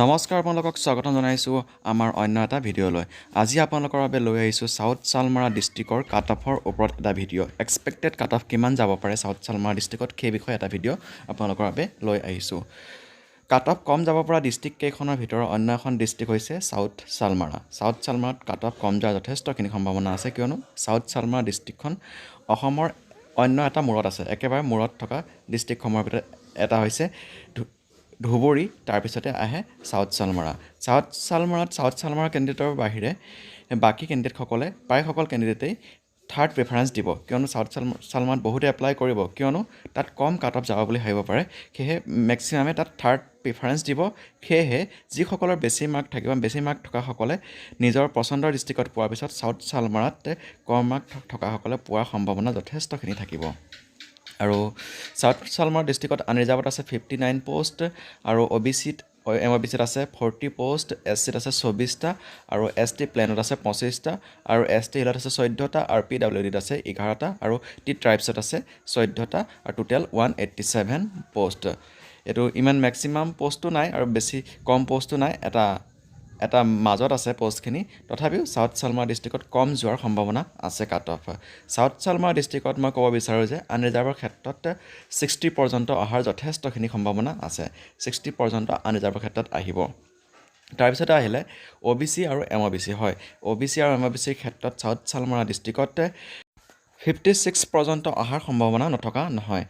নমস্কাৰ আপোনালোকক স্বাগতম জনাইছোঁ আমাৰ অন্য এটা ভিডিঅ'লৈ। আজি আপোনালোকৰ বাবে লৈ আহিছোঁ চাউথ চালমাৰা ডিষ্ট্ৰিক্টৰ কাট অফৰ ওপৰত এটা ভিডিঅ'। এক্সপেক্টেড কাট অফ কিমান যাব পাৰে চাউথ চালমাৰা ডিষ্ট্ৰিক্টত সেই বিষয়ে এটা ভিডিঅ' আপোনালোকৰ বাবে লৈ আহিছোঁ। কাট অফ কম যাব পৰা ডিষ্ট্ৰিক্ট কেইখনৰ ভিতৰত অন্য এখন ডিষ্ট্ৰিক্ট হৈছে south Salmara. South চালমাৰাত cut off কম যোৱাৰ যথেষ্টখিনি সম্ভাৱনা আছে, কিয়নো চাউথ চালমাৰা ডিষ্ট্ৰিক্টখন অসমৰ অন্য এটা মূৰত আছে। একেবাৰে মূৰত থকা ডিষ্ট্ৰিক্টসমূহৰ ভিতৰত এটা হৈছে ধুবুৰী, তাৰপিছতে আহে চাউথ চালমাৰা। চাউথ চালমাৰা কেণ্ডিডেটৰ বাহিৰে বাকী কেণ্ডিডেটসকলে প্ৰায়সকল কেণ্ডিডেটেই থাৰ্ড প্ৰিফাৰেঞ্চ দিব, কিয়নো চাউথ চালমাৰাত বহুতে এপ্লাই কৰিব, কিয়নো তাত কম কাট অফ যাব বুলি ভাবিব পাৰে। সেয়েহে মেক্সিমামে তাত থাৰ্ড প্ৰিফাৰেঞ্চ দিব। সেয়েহে যিসকলৰ বেছি মাৰ্ক থাকিব, বেছি মাৰ্ক থকাসকলে নিজৰ পচন্দৰ ডিষ্ট্ৰিক্টত পোৱাৰ পিছত চাউথ চালমাৰাত কম মাৰ্ক থকাসকলে পোৱাৰ সম্ভাৱনা যথেষ্টখিনি থাকিব। আৰু চাউথ চালমাৰা ডিষ্ট্ৰিক্টত আনৰিজাৰ্ভত আছে 59 পোষ্ট, আৰু MOBCত আছে 40 পোষ্ট, SCত আছে 24টা, আৰু ST প্লেনত আছে 25টা, আৰু ST হিলত আছে 14টা, আৰু PWDত আছে 11টা, আৰু T ট্ৰাইবছত আছে 14টা, আৰু টোটেল 187 পোষ্ট। এইটো ইমান মেক্সিমাম পোষ্টটো নাই আৰু বেছি কম পোষ্টটো নাই, এটা মাজত আছে পোষ্টখিনি। তথাপিও চাউথ চালমাৰা ডিষ্ট্ৰিক্টত কম যোৱাৰ সম্ভাৱনা আছে কাট অফ। চাউথ চালমাৰা ডিষ্ট্ৰিক্টত মই ক'ব বিচাৰোঁ যে আনৰিজাৰ্ভৰ ক্ষেত্ৰত 60 পৰ্যন্ত অহাৰ যথেষ্টখিনি সম্ভাৱনা আছে। 60 পৰ্যন্ত আনৰিজাৰ্ভৰ ক্ষেত্ৰত আহিব। তাৰপিছতে আহিলে OBC আৰু MOBC। হয়, OBC আৰু MOBCৰ ক্ষেত্ৰত চাউথ চালমাৰা ডিষ্ট্ৰিক্টত 56 পৰ্যন্ত অহাৰ সম্ভাৱনা নথকা নহয়।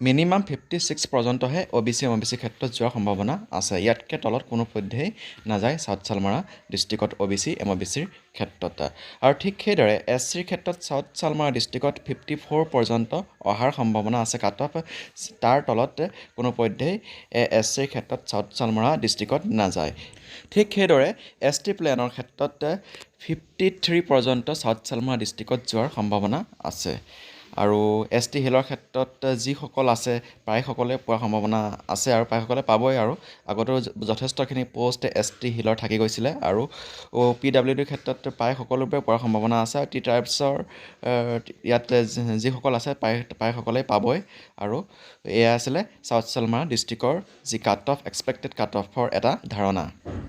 মিনিমাম 56 পৰ্যন্তহে OBC MOBCৰ ক্ষেত্ৰত যোৱাৰ সম্ভাৱনা আছে। ইয়াতকৈ তলত কোনোপধ্যেই নাযায় চাউথ চালমাৰা ডিষ্ট্ৰিক্টত OBC MOBCৰ ক্ষেত্ৰত। আৰু ঠিক সেইদৰে SCৰ ক্ষেত্ৰত চাউথ চালমাৰা ডিষ্ট্ৰিক্টত 54 পৰ্যন্ত অহাৰ সম্ভাৱনা আছে কাট অফ। তাৰ তলত কোনোপধ্যেই SCৰ ক্ষেত্ৰত চাউথ চালমাৰা ডিষ্ট্ৰিক্টত নাযায়। ঠিক সেইদৰে ST প্লেনৰ ক্ষেত্ৰত 53 পৰ্যন্ত চাউথ চালমাৰা ডিষ্ট্ৰিক্টত যোৱাৰ সম্ভাৱনা আছে। আৰু ST হিলৰ ক্ষেত্ৰত যিসকল আছে প্ৰায়সকলে পোৱাৰ সম্ভাৱনা আছে, আৰু প্ৰায়সকলে পাবই। আৰু আগতেও যথেষ্টখিনি পোষ্ট ST হিলৰ থাকি গৈছিলে, আৰু PWDৰ ক্ষেত্ৰত প্ৰায় সকলোবোৰে পোৱাৰ সম্ভাৱনা আছে। T ট্ৰাইবছৰ ইয়াত যিসকল আছে প্ৰায়সকলেই পাবই। আৰু এয়া আছিলে চাউথ চালমাৰা ডিষ্ট্ৰিক্টৰ যি কাট অফ, এক্সপেক্টেড কাট অফৰ এটা ধাৰণা।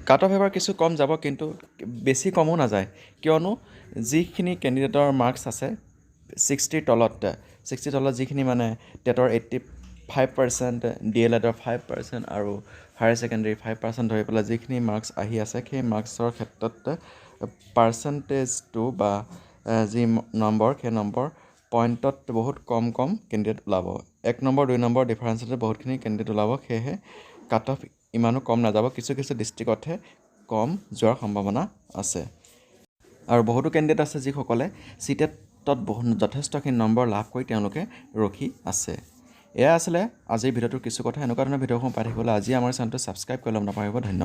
কাট অফ এবাৰ কিছু কম যাব, কিন্তু বেছি কমো নাযায়, কিয়নো যিখিনি কেণ্ডিডেটৰ মাৰ্কছ আছে 60ৰ তলত, যিখিনি মানে টেটৰ 85%, DLEডৰ 5%, আৰু হায়াৰ ছেকেণ্ডেৰী 5% ধৰি পেলাই যিখিনি মাৰ্কছ আহি আছে, সেই মাৰ্কছৰ ক্ষেত্ৰত পাৰ্চেণ্টেজটো বা যি নম্বৰ, সেই নম্বৰ পইণ্টত বহুত কম কেণ্ডিডেট ওলাব। 1 নম্বৰ 2 নম্বৰ ডিফাৰেঞ্চতে বহুতখিনি কেণ্ডিডেট ওলাব। সেয়েহে কাট অফ ইমানো কম নাযাব, কিছু ডিষ্ট্ৰিক্টতহে কম যোৱাৰ সম্ভাৱনা আছে। আৰু বহুতো কেণ্ডিডেট আছে যিসকলে CTETত যথেষ্টখিনি নম্বৰ লাভ কৰি তেওঁলোকে ৰখি আছে। এয়া আছিলে আজিৰ ভিডিঅ'টোৰ কিছু কথা। এনেকুৱা ধৰণৰ ভিডিঅ'সমূহ পাই থাকিবলৈ আজি আমাৰ চেনেলটো ছাবস্ক্ৰাইব কৰি ল'ব নাপাহৰিব। ধন্যবাদ।